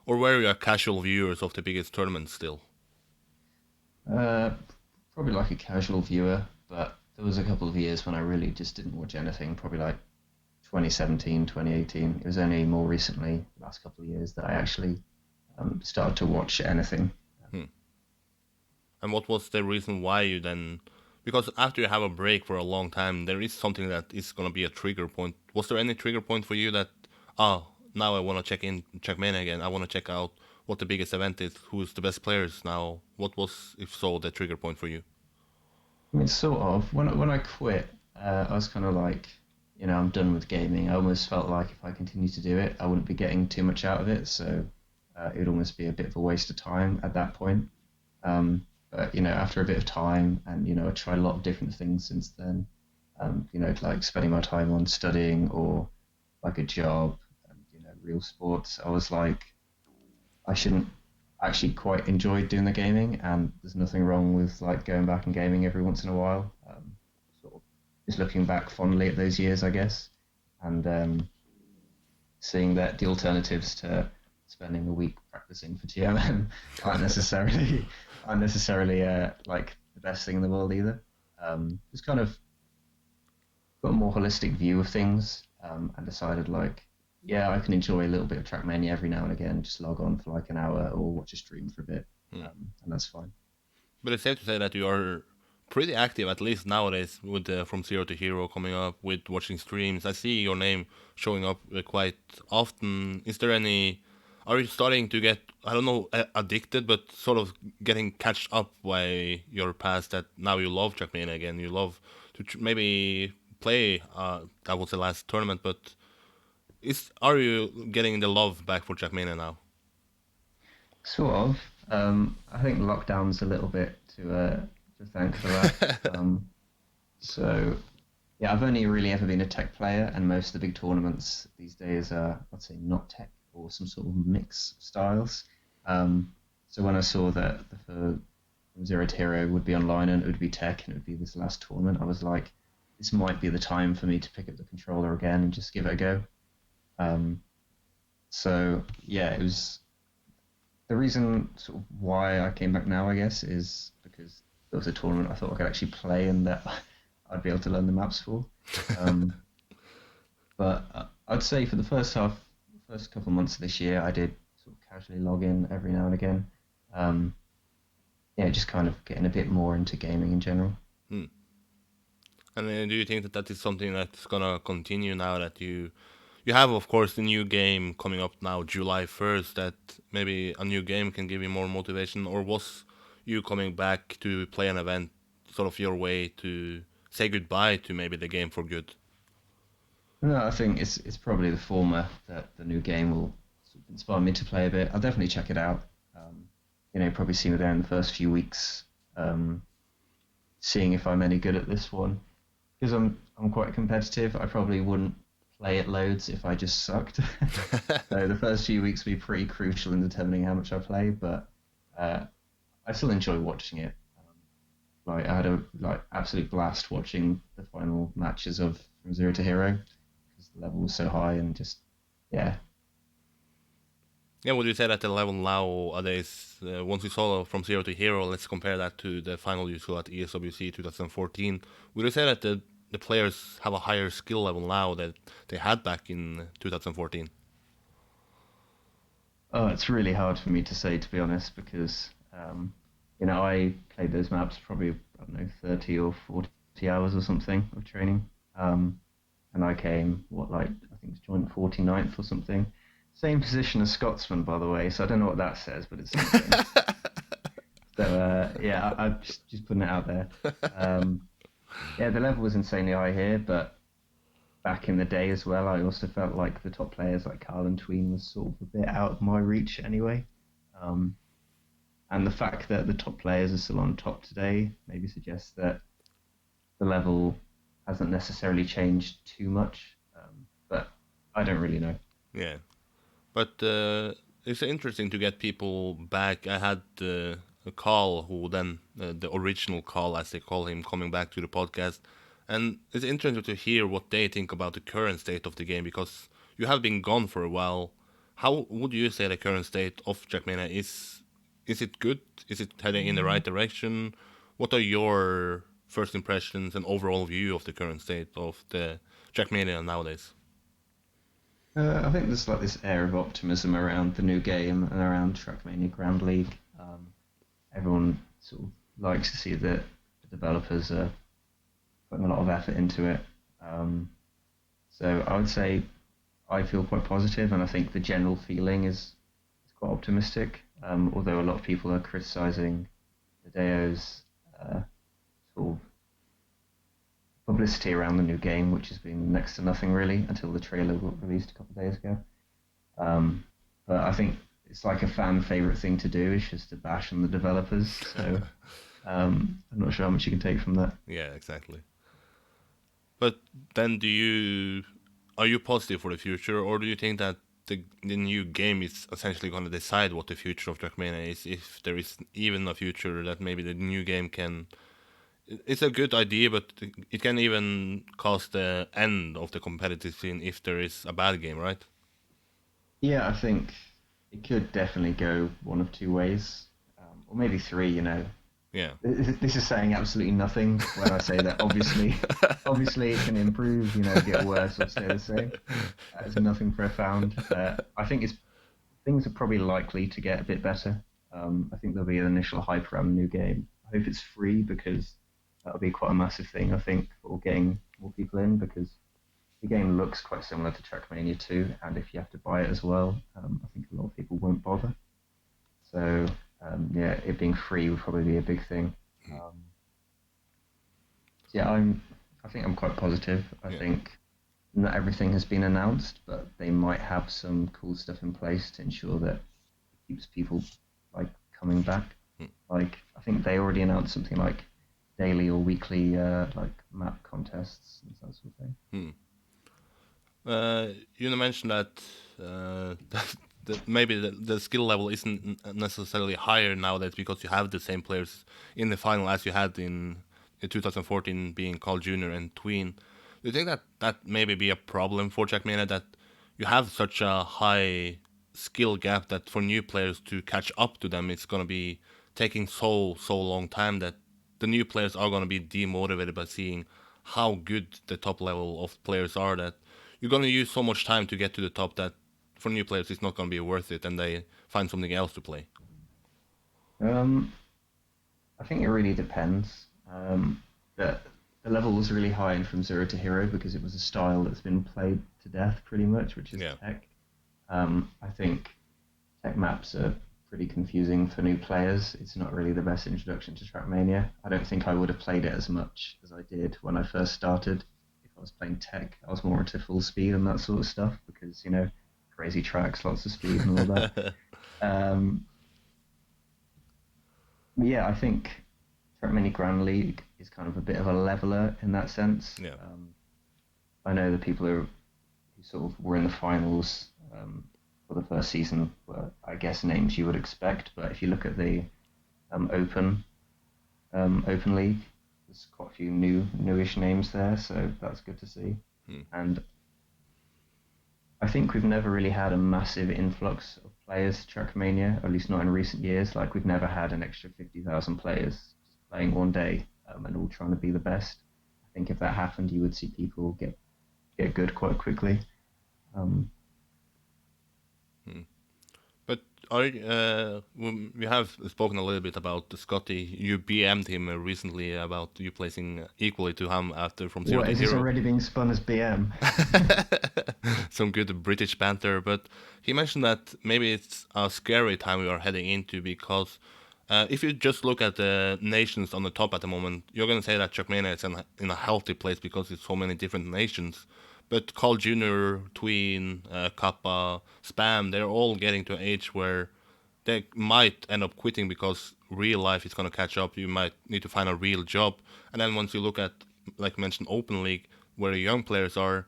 or were you a casual viewers of the biggest tournament still? Uh, Probably like a casual viewer, but there was a couple of years when I really just didn't watch anything. Probably like 2017, 2018. It was only more recently, the last couple of years, that I actually started to watch anything. Hmm. And what was the reason why you then? Because after you have a break for a long time, there is something that is gonna be a trigger point. Was there any trigger point for you that, oh, now I want to check Mania again. I want to check out what the biggest event is, who's the best players now. What was, if so, the trigger point for you? I mean, sort of. When I quit, I was kind of like, I'm done with gaming. I almost felt like if I continued to do it, I wouldn't be getting too much out of it. So it would almost be a bit of a waste of time at that point. But after a bit of time, and I tried a lot of different things since then. Like spending my time on studying or like a job, and real sports. I was like, I shouldn't actually quite enjoyed doing the gaming, and there's nothing wrong with like going back and gaming every once in a while. Sort of just looking back fondly at those years, I guess, and seeing that the alternatives to spending a week practicing for TMM aren't necessarily like the best thing in the world either. Just kind of got a more holistic view of things, and decided like, yeah, I can enjoy a little bit of Trackmania every now and again. Just log on for like an hour or watch a stream for a bit, Hmm. and that's fine. But it's safe to say that you are pretty active, at least nowadays, with From Zero to Hero coming up, with watching streams. I see your name showing up quite often. Is there any? Are you starting to get, I don't know, addicted, but sort of getting catched up by your past that now you love Trackmania again? You love to maybe play. That was the last tournament, but are you getting the love back for Trackmania now? Sort of. I think lockdown's a little bit to thank for that. So yeah, I've only really ever been a tech player, and most of the big tournaments these days are, I'd say, not tech or some sort of mix of styles. So when I saw that the From Zero to Hero would be online and it would be tech and it would be this last tournament, I was like, this might be the time for me to pick up the controller again and just give it a go. Um, so yeah, it was the reason sort of why I came back now, I guess, is because there was a tournament I thought I could actually play and that I'd be able to learn the maps for. Um, but I'd say for the first couple of months of this year, I did sort of casually log in every now and again. Um, yeah, just kind of getting a bit more into gaming in general. Hmm. And do you think that that is something that's gonna continue now that you have, of course, the new game coming up now, July 1st? That maybe a new game can give you more motivation, or was you coming back to play an event sort of your way to say goodbye to maybe the game for good? No, I think it's probably the former that the new game will inspired me to play a bit. I'll definitely check it out. Probably see me there in the first few weeks, seeing if I'm any good at this one. Because I'm quite competitive. I probably wouldn't play it loads if I just sucked. So the first few weeks will be pretty crucial in determining how much I play. But I still enjoy watching it. I had a absolute blast watching the final matches of From Zero to Hero because the level was so high and just yeah. Yeah, would you say that the level nowadays, once you saw From Zero to Hero, let's compare that to the final you saw at ESWC 2014, would you say that the players have a higher skill level now that they had back in 2014? Oh, it's really hard for me to say, to be honest, because I played those maps probably, I don't know, 30 or 40 hours or something of training. And I came, I think it's joint 49th or something. Same position as Scotsman, by the way, so I don't know what that says, but it's something. So, I'm just putting it out there. The level was insanely high here, but back in the day as well, I also felt like the top players like Carl and Tween was sort of a bit out of my reach anyway. And the fact that the top players are still on top today maybe suggests that the level hasn't necessarily changed too much, but I don't really know. Yeah, but it's interesting to get people back. I had a call who then, the original call as they call him, coming back to the podcast. And it's interesting to hear what they think about the current state of the game because you have been gone for a while. How would you say the current state of Trackmania is? Is it good? Is it heading in the right direction? What are your first impressions and overall view of the current state of the Trackmania nowadays? I think there's like this air of optimism around the new game and around Trackmania Grand League. Everyone sort of likes to see that the developers are putting a lot of effort into it. So I would say I feel quite positive, and I think the general feeling is quite optimistic. Although a lot of people are criticising Hideo's sort of publicity around the new game, which has been next to nothing really until the trailer got released a couple of days ago. But I think it's like a fan favourite thing to do, is just to bash on the developers. So I'm not sure how much you can take from that. Yeah, exactly. But then are you positive for the future, or do you think that the new game is essentially going to decide what the future of Trackmania is? If there is even a future, that maybe the new game can... It's a good idea, but it can even cause the end of the competitive scene if there is a bad game, right? Yeah, I think it could definitely go one of two ways, or maybe three. Yeah. This is saying absolutely nothing when I say that. Obviously, it can improve, get worse or stay the same. It's nothing profound. I think things are probably likely to get a bit better. I think there'll be an initial hype around the new game. I hope it's free because that'll be quite a massive thing, I think, for getting more people in, because the game looks quite similar to Trackmania 2, and if you have to buy it as well, I think a lot of people won't bother. So, it being free would probably be a big thing. I think I'm quite positive. I think not everything has been announced, but they might have some cool stuff in place to ensure that it keeps people coming back. I think they already announced something like daily or weekly map contests and that sort of thing. You mentioned that that maybe the skill level isn't necessarily higher nowadays because you have the same players in the final as you had in 2014, being Carl Jr. and Tween. Do you think that maybe be a problem for Trackmania, that you have such a high skill gap that for new players to catch up to them, it's going to be taking so long time that the new players are going to be demotivated by seeing how good the top level of players are, that you're going to use so much time to get to the top that for new players it's not going to be worth it and they find something else to play? I think it really depends. The level was really high in From Zero to Hero because it was a style that's been played to death pretty much, which is tech. I think tech maps are pretty confusing for new players. It's not really the best introduction to Trackmania. I don't think I would have played it as much as I did when I first started. If I was playing tech, I was more into full speed and that sort of stuff because, crazy tracks, lots of speed and all that. Um, yeah, I think Trackmania Grand League is kind of a bit of a leveler in that sense. Yeah. I know the people who sort of were in the finals for the first season were, I guess, names you would expect. But if you look at the Open League, there's quite a few newish names there, so that's good to see. Hmm. And I think we've never really had a massive influx of players to Trackmania, at least not in recent years. Like we've never had an extra 50,000 players just playing one day and all trying to be the best. I think if that happened, you would see people get good quite quickly. Hmm. But we have spoken a little bit about Scotty. You BM'd him recently about you placing equally to him after from 0 What to is this 0. already being spun as BM? Some good British banter, but he mentioned that maybe it's a scary time we are heading into because if you just look at the nations on the top at the moment, you're going to say that Trackmania is in a healthy place because it's so many different nations. But Carl Jr., Tween, Kappa, Spam, they're all getting to an age where they might end up quitting because real life is going to catch up. You might need to find a real job. And then once you look at, like I mentioned, Open League, where the young players are,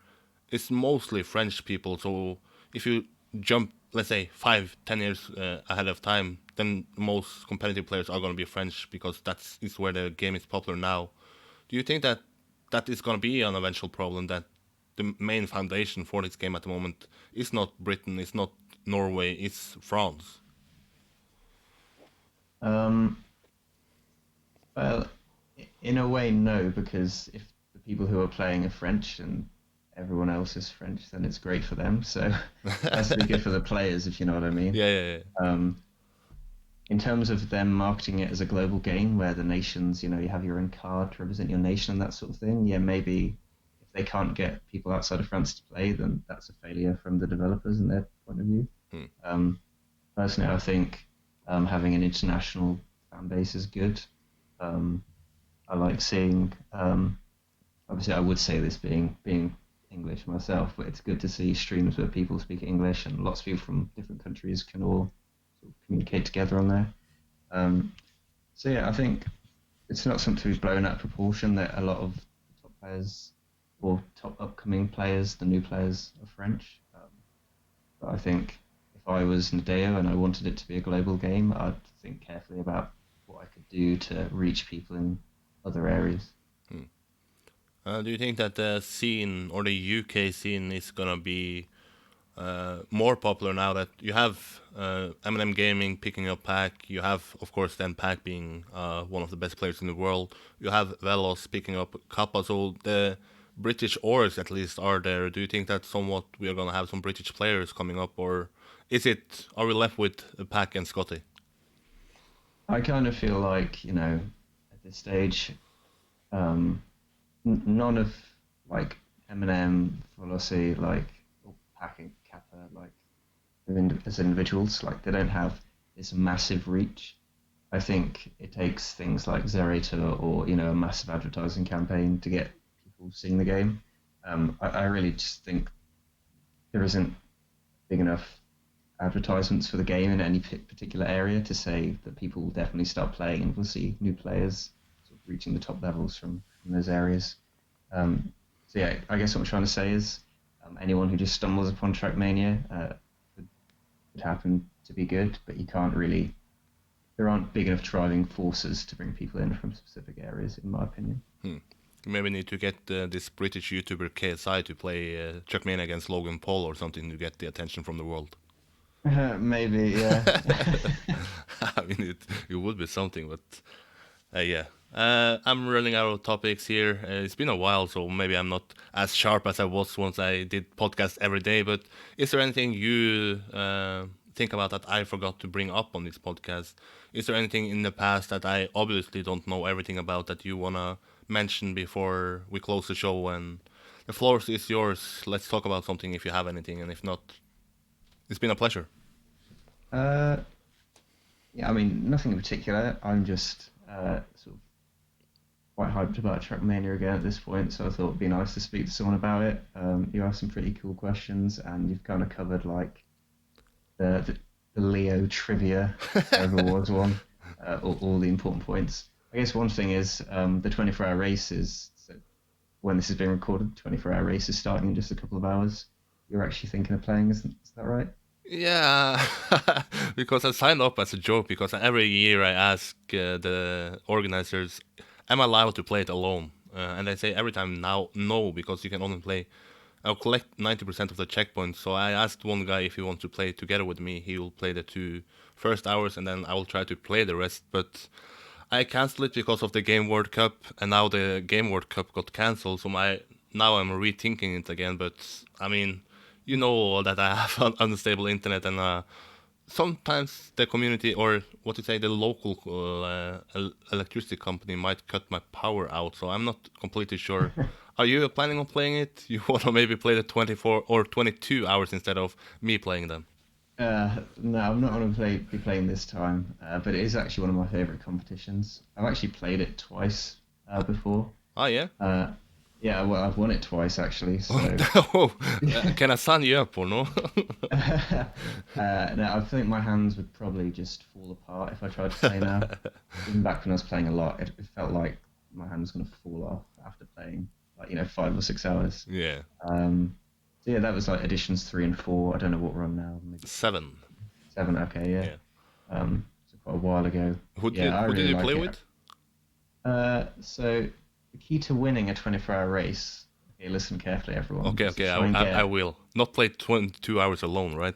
it's mostly French people. So if you jump, let's say, 5, 10 years ahead of time, then most competitive players are going to be French because is where the game is popular now. Do you think that that is going to be an eventual problem, that the main foundation for this game at the moment is not Britain, it's not Norway, it's France? Um, well, in a way, no, because if the people who are playing are French and everyone else is French, then it's great for them. So it has to be good for the players, if you know what I mean. Yeah. Um, in terms of them marketing it as a global game where the nations, you have your own card to represent your nation and that sort of thing, yeah, maybe if they can't get people outside of France to play, then that's a failure from the developers and their point of view. Hmm. Personally, I think having an international fan base is good. I like seeing, obviously, I would say this being English myself, but it's good to see streams where people speak English and lots of people from different countries can all sort of communicate together on there. Um, so yeah, I think it's not something to be blown out of proportion that a lot of top players or top upcoming players, the new players, are French. But I think if I was Nadeo and I wanted it to be a global game, I'd think carefully about what I could do to reach people in other areas. Hmm. Do you think that the scene or the UK scene is gonna be more popular now that you have M&M Gaming picking up Pack? You have, of course, then Pack being one of the best players in the world. You have Velos picking up Kappa, so the British orgs at least are there. Do you think that somewhat we are gonna have some British players coming up, or are we left with Pack and Scotty? I kind of feel like, at this stage, um, none of like Eminem, Velocity, like or Pack and Kappa, like as individuals, like they don't have this massive reach. I think it takes things like Zerator or a massive advertising campaign to get people seeing the game. I really just think there isn't big enough advertisements for the game in any particular area to say that people will definitely start playing and we'll see new players sort of reaching the top levels from those areas. So yeah, I guess what I'm trying to say is anyone who just stumbles upon Trackmania could happen to be good, but you can't really. There aren't big enough driving forces to bring people in from specific areas, in my opinion. Hmm. You maybe need to get this British YouTuber KSI to play Trackmania against Logan Paul or something to get the attention from the world. Maybe, yeah. I mean, it would be something, but yeah. I'm running out of topics here. It's been a while, so maybe I'm not as sharp as I was once I did podcast every day. But is there anything you think about that I forgot to bring up on this podcast? Is there anything in the past that I obviously don't know everything about that you wanna mention before we close the show? And the floor is yours. Let's talk about something if you have anything, and if not, it's been a pleasure. uh, yeah, I mean, nothing in particular. I'm just sort of quite hyped about Trackmania again at this point, so I thought it'd be nice to speak to someone about it. You asked some pretty cool questions, and you've kind of covered like the Leo trivia, if there ever was one, all the important points. I guess one thing is the 24-hour race is, so when this is being recorded, 24-hour race is starting in just a couple of hours. You're actually thinking of playing, is that right? Yeah, because I signed up as a joke because every year I ask the organizers, am I allowed to play it alone? And they say every time now, no, because you can only play. I'll collect 90% of the checkpoints. So I asked one guy if he wants to play together with me. He will play the 2 first hours, and then I will try to play the rest. But I canceled it because of the Game World Cup, and now the Game World Cup got cancelled. So now I'm rethinking it again. But I mean, you know that I have unstable internet, and sometimes the community, or what you say, the local electricity company might cut my power out. So I'm not completely sure. Are you planning on playing it? You want to maybe play the 24 or 22 hours instead of me playing them? No, I'm not going to be playing this time, but it is actually one of my favourite competitions. I've actually played it twice before. Oh, yeah? Yeah, well, I've won it twice actually. So Oh, can I sign you up or no? no, I think my hands would probably just fall apart if I tried to play now. Even back when I was playing a lot, it felt like my hand was going to fall off after playing like 5 or 6 hours. Yeah. So yeah, that was like editions 3 and 4. I don't know what we're on now. Maybe 7. 7. Okay, yeah. Yeah. So quite a while ago. Who did you play with? So the key to winning a 24-hour race. Okay, listen carefully, everyone. Okay, I will. Not play 22 hours alone, right?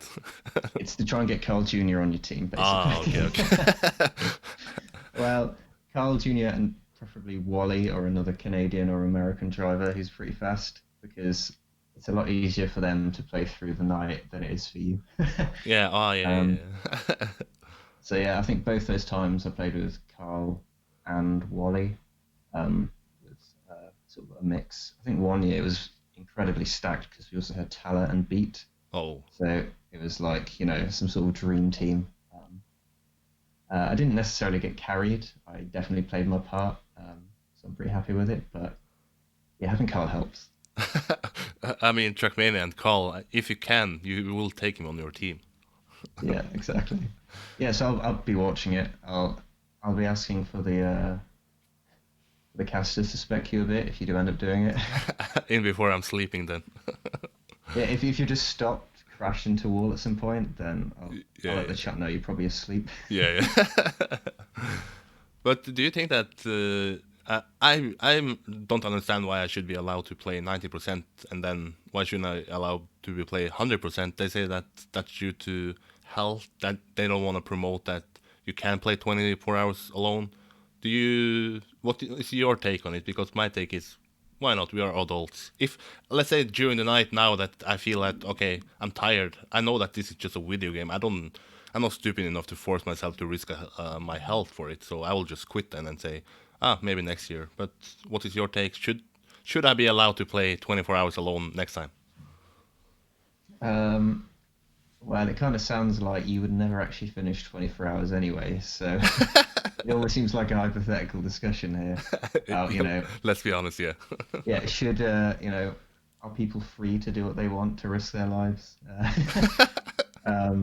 It's to try and get Carl Jr. on your team, basically. Okay. Well, Carl Jr. and preferably Wally or another Canadian or American driver who's pretty fast, because it's a lot easier for them to play through the night than it is for you. Yeah, yeah. So yeah, I think both those times I played with Carl and Wally. With sort of a mix. I think one year it was incredibly stacked because we also had Tala and Beat. Oh. So it was like, some sort of dream team. I didn't necessarily get carried. I definitely played my part. So I'm pretty happy with it. But yeah, having Carl helps. I mean, Trackmania and Carl, if you can, you will take him on your team. Yeah, exactly. Yeah, so I'll be watching it. I'll be asking for the casters to spec you a bit if you do end up doing it. In before I'm sleeping, then. Yeah, if you just stopped, crashed into a wall at some point, then I'll let the chat know you're probably asleep. Yeah. But do you think that I don't understand why I should be allowed to play 90% and then why shouldn't I allow to be play 100%? They say that that's due to health, that they don't want to promote that you can play 24 hours alone. What is your take on it? Because my take is, why not? We are adults. If, let's say during the night now that I feel that, okay, I'm tired, I know that this is just a video game. I'm not stupid enough to force myself to risk my health for it. So I will just quit then and say, maybe next year. But what is your take? Should I be allowed to play 24 hours alone next time? Well, it kind of sounds like you would never actually finish 24 hours anyway, so it almost seems like a hypothetical discussion here. About, Let's be honest, yeah. Yeah, are people free to do what they want to risk their lives? I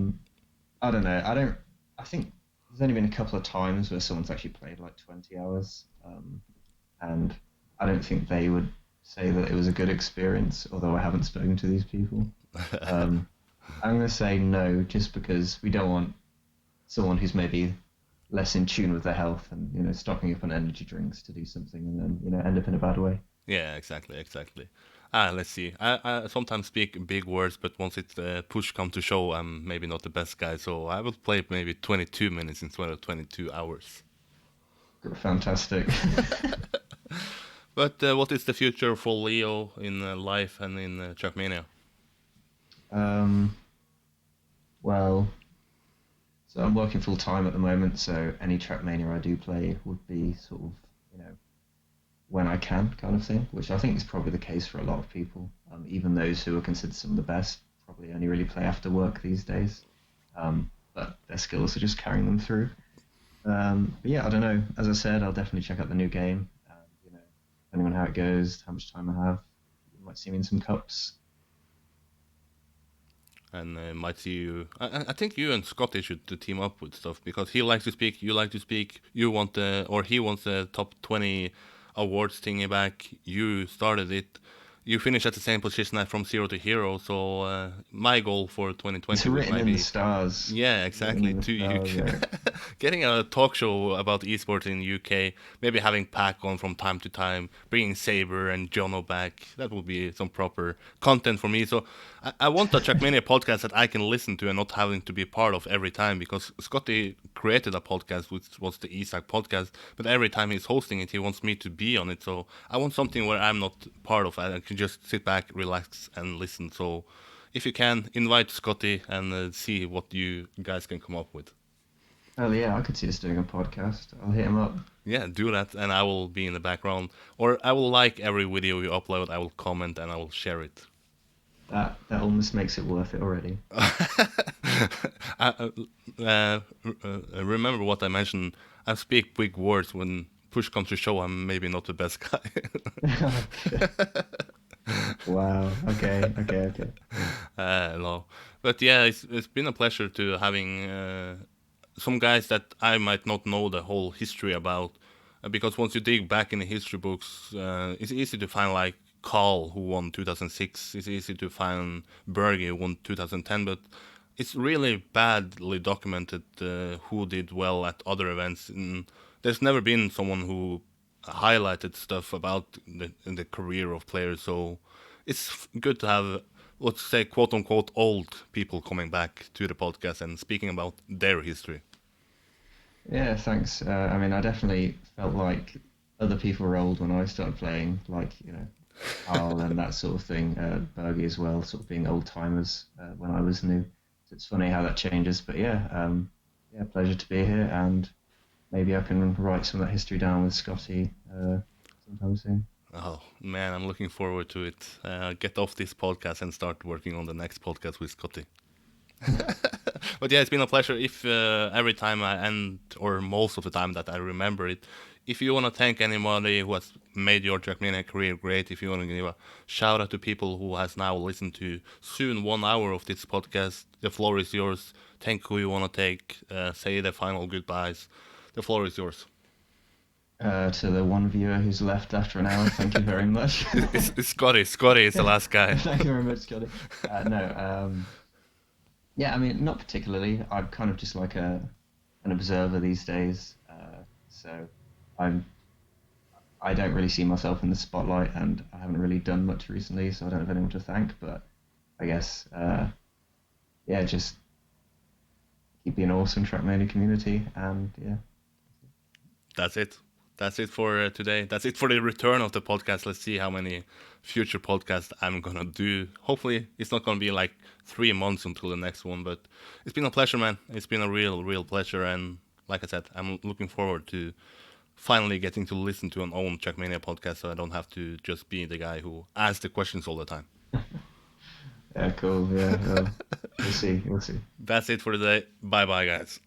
don't know. I think there's only been a couple of times where someone's actually played like 20 hours, and I don't think they would say that it was a good experience, although I haven't spoken to these people. I'm going to say no, just because we don't want someone who's maybe less in tune with their health and stocking up on energy drinks to do something and then end up in a bad way. Yeah, exactly. Let's see. I sometimes speak big words, but once it's push come to show, I'm maybe not the best guy. So I will play maybe 22 minutes instead of 22 hours. Fantastic. But what is the future for Leo in life and in Trackmania? Well, so I'm working full time at the moment, so any Trackmania I do play would be sort of, when I can kind of thing, which I think is probably the case for a lot of people. Even those who are considered some of the best probably only really play after work these days. But their skills are just carrying them through. But yeah, I don't know. As I said, I'll definitely check out the new game. And, depending on how it goes, how much time I have. You might see me in some cups. And might see you. I think you and Scotty should team up with stuff because he likes to speak, you like to speak. You want the, or he wants the top 20 awards thingy back. You started it. You finished at the same position at From Zero to Hero. So my goal for It's 2020 would written in the maybe, stars. yeah, Written exactly. in the To you, stars. Yeah. getting a talk show about esports in UK, maybe having Pac on from time to time, bringing Saber and Jono back. That would be some proper content for me. So I want a Trackmania podcast that I can listen to and not having to be part of every time because Scotty created a podcast which was the ESAC podcast, but every time he's hosting it, he wants me to be on it. So I want something where I'm not part of it. I can just sit back, relax, and listen. So if you can, invite Scotty and see what you guys can come up with. Oh yeah, I could see us doing a podcast. I'll hit him up. Yeah, do that, and I will be in the background. Or I will like every video you upload, I will comment, and I will share it. That almost makes it worth it already. Remember what I mentioned. I speak big words when push comes to shove. I'm maybe not the best guy. Wow. Okay. Okay. Okay. No, but yeah, it's been a pleasure to having some guys that I might not know the whole history about, because once you dig back in the history books, it's easy to find like Carl who won 2006. It's easy to find Berge who won 2010, but it's really badly documented who did well at other events. And there's never been someone who highlighted stuff about the career of players. So it's good to have, let's say, quote unquote, old people coming back to the podcast and speaking about their history. Yeah. Thanks. I mean, I definitely felt like other people were old when I started playing, like Carl and that sort of thing. Bergie as well, sort of being old timers when I was new. So it's funny how that changes. But yeah, yeah, pleasure to be here, and maybe I can write some of that history down with Scotty sometime soon. Oh man, I'm looking forward to it. Get off this podcast and start working on the next podcast with Scotty. But yeah, it's been a pleasure. If every time I end, or most of the time that I remember it, if you want to thank anybody who has made your Trackmania career great, if you want to give a shout out to people who has now listened to soon 1 hour of this podcast, the floor is yours. Thank who you want to take. Say the final goodbyes. The floor is yours. To the one viewer who's left after an hour, thank you very much. It's Scotty. Scotty is the last guy. Thank you very much, Scotty. No, yeah, I mean, not particularly. I'm kind of just like an observer these days. So I'm I don't really see myself in the spotlight, and I haven't really done much recently, so I don't have anyone to thank. But I guess, yeah, just keep being awesome Trackmania community, and yeah. That's it. That's it for today. That's it for the return of the podcast. Let's see how many future podcasts I'm gonna do. Hopefully, it's not gonna be like 3 months until the next one. But it's been a pleasure, man. It's been a real pleasure. And like I said, I'm looking forward to finally getting to listen to an own Trackmania podcast, so I don't have to just be the guy who asks the questions all the time. Yeah, cool. Yeah, we'll see. We'll see. That's it for today. Bye, bye, guys.